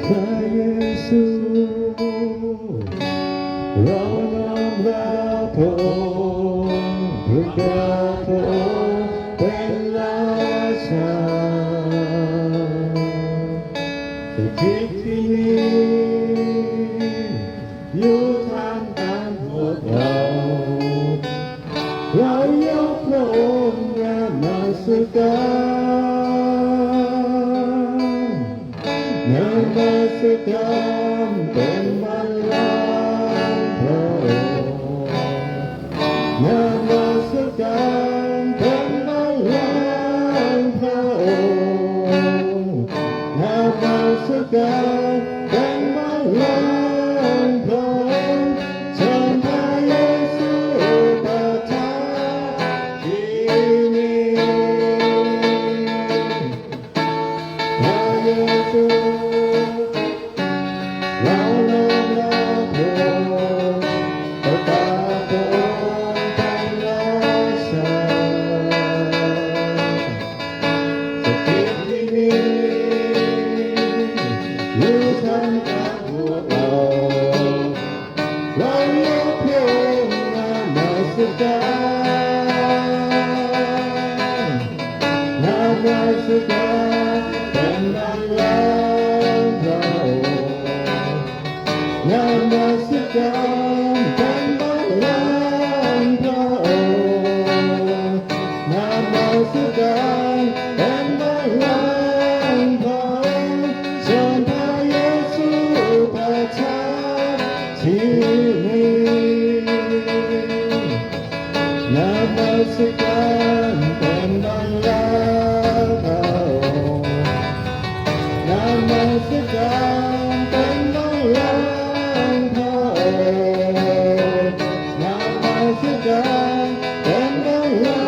พระเยซูเราน้อมรับพระองค์ประกาศพระองค์เป็นราชาสถิตที่นี่อยู่ท่ามกลางพวกเรายกพระองค์นมัสการเป็นบัลลังก์พระองค์นมัสการเป็นบัลลังก์พระองค์นมัสการเป็นบัลลังก์พระองค์เชิญพระเยซูประทับที่นี่พระเยซูเราน้อมรับพระองค์ประกาศพระองค์เป็นราชาสถิตที่นี่อยู่ท่ามกลางพวกเรายกพระองค์นมัสการนมัสการเป็นบัลลังก์พระองค์นมัสการเป็นบัลลังก์พระองค์นมัสการเป็นบัลลังก์พระองค์เชิญพระเยซูประทับที่นี่นมัสการเป็นบัลลังก์พระองค์นมัสการเป็นบัลลังก์พระองค์นมัสการเป็นบัลลั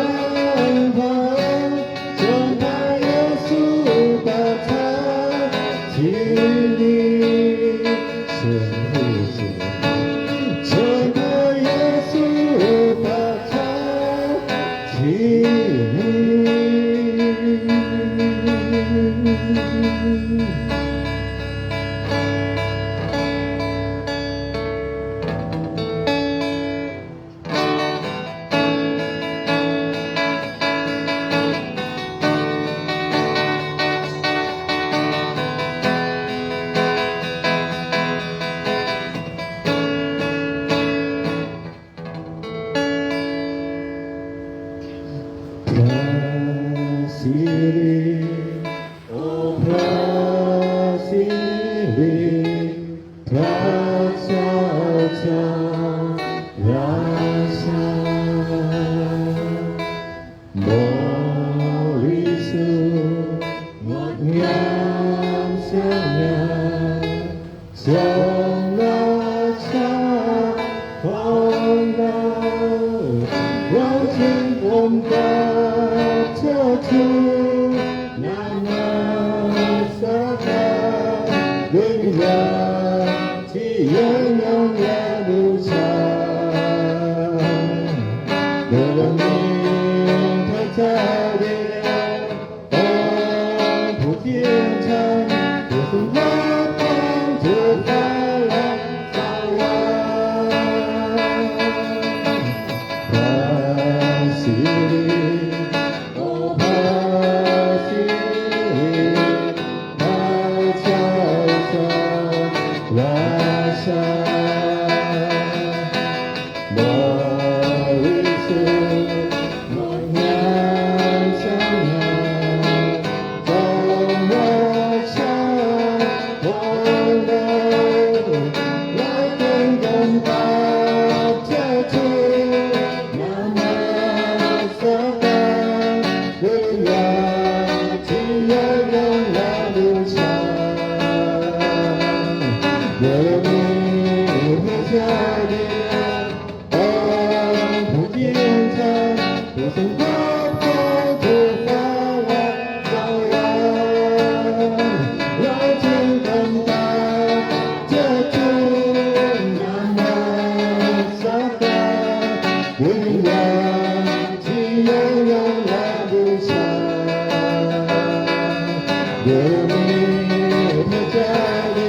งก์พระองค์เชิญพระเยซูประทับที่นี่เชิญพระเยซูเชิญพระเยซูประทับที่นี่พระสิริโอ้พระสิริพระเจ้าจอมราชาบริสุทธิ์งดงามสง่าทรงราชาของเราจึงก้มกราบเทิดทูนนมัสการด้วยวิญญาณที่ยังยงและบูชาโดยมีพระเจ้าเดียวองค์ผู้เที่ยงธรรมผู้ทรงรับความทุกข์และสวรรค์พระสิริโอ้พระสิริพระเจ้าจอมราชาบริสุทธิ์งดงามสง่าทรงราชาของเราจึงก้มกราบเทิดทูนนมัสการด้วยวิญญาณที่ยังยงและบูชาโดยมีพระเจ้าเดียวองค์ผู้เที่ยงธรรมผู้ทรงรับความทุกข์และสวรรค์เราจึงก้มกราบเทิดทูนนมัสการด้วยวิญญาณที่ยังยงและบูชาโดยมีพระเจ้าเดี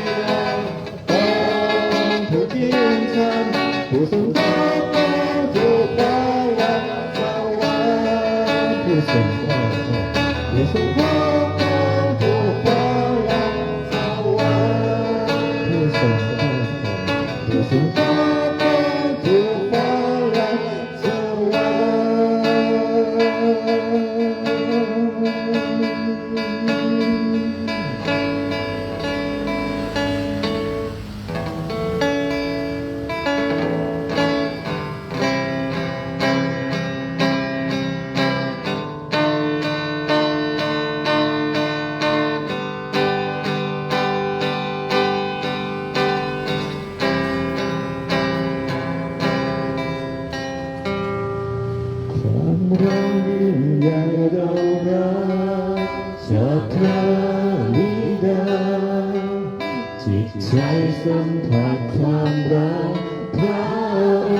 ใจสัมผัสความรักพระองค์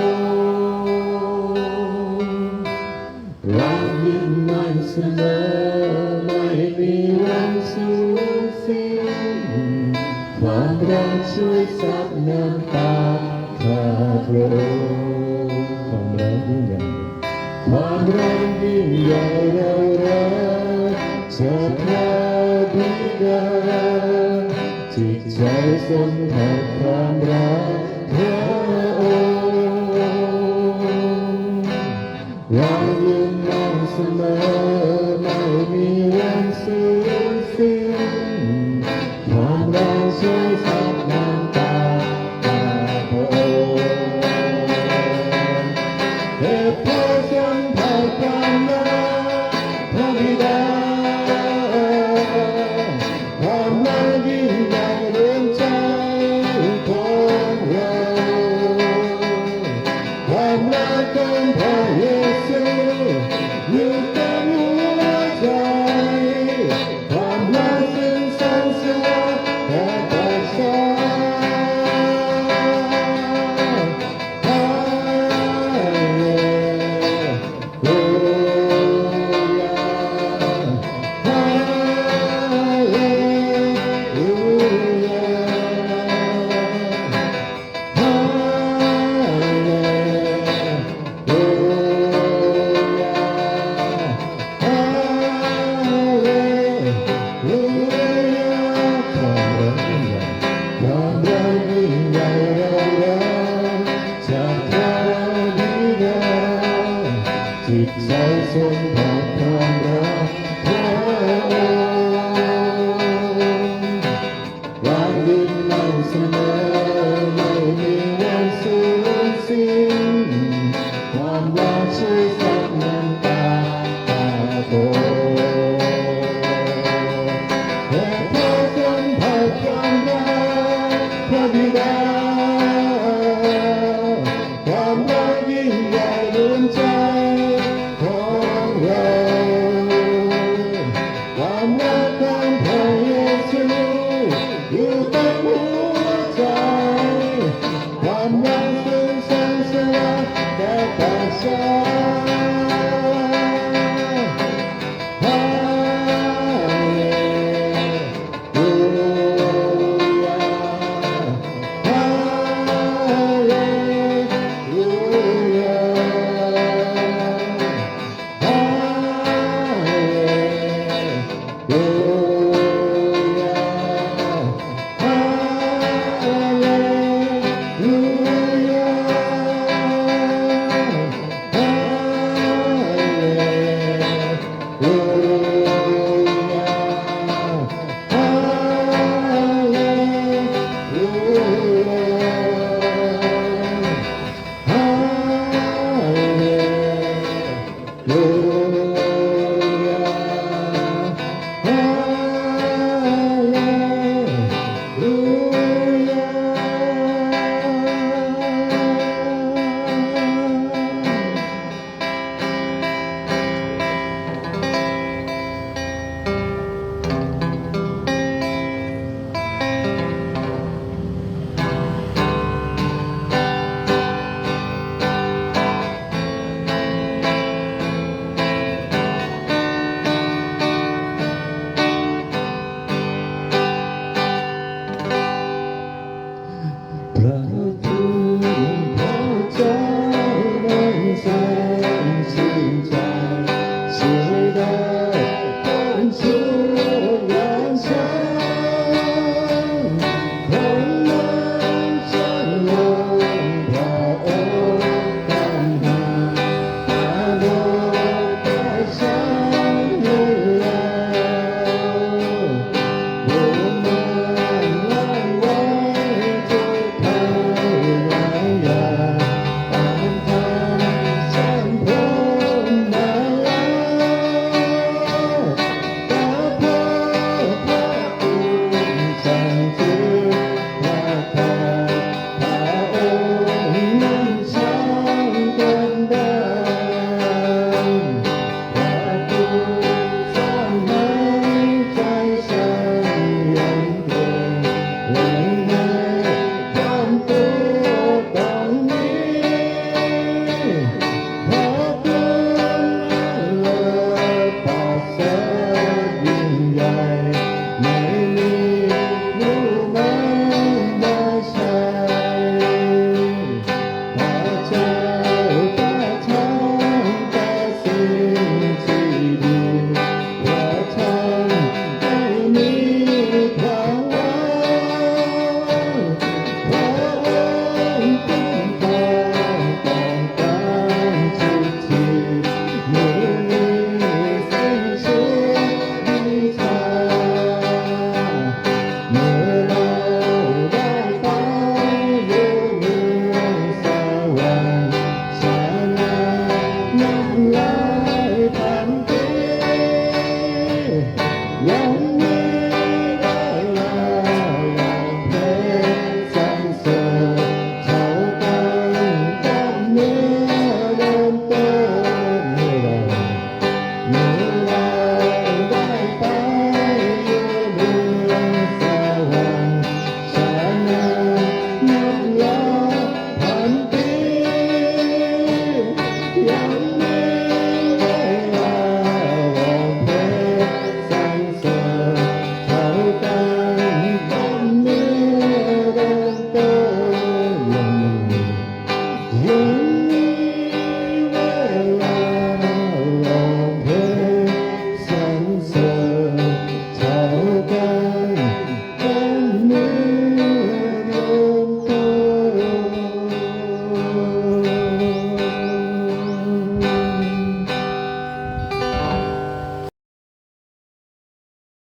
รักยิ่งมันเสมอไม่มีวันสูญสิ้นความรักช่วยซับน้ำตาข้าพระองค์ความรักยิ่งใหญ่เรารักจากพระบิดาจิตใจสัมผัสความรักพระองค์เรายืนมั่นเสมอไม่มีวันสูญสิ้นความรักช่วยซับน้ำตาข้าพระองค์เหตุผลสัมผัสความรักพระบิดาความรักยิ่งใหญ่เรือนใจของเราความรักของพระเยซูอยู่เต็มหัวใจความรักซึ่งแสนสว่างแต่ประเสริฐฮาเลลูยาฮาเลลูยาฮาเลลูยาฮาเลลูยาความรักยิ่งใหญ่ความรักยิ่งใหญ่เรารักจากพระบิดาจิตใจสัมผัสความรักพระองค์รักยิ่งมั่นเสมอไม่มีวันสูญสิ้นความรักช่วยซับน้ำตาข้าพระองค์เหตุผลสัมผัสความรักพระบิดาความรักยิ่งใหญ่เรือนใจของเราความรักของพระเยซูอยู่เต็มหั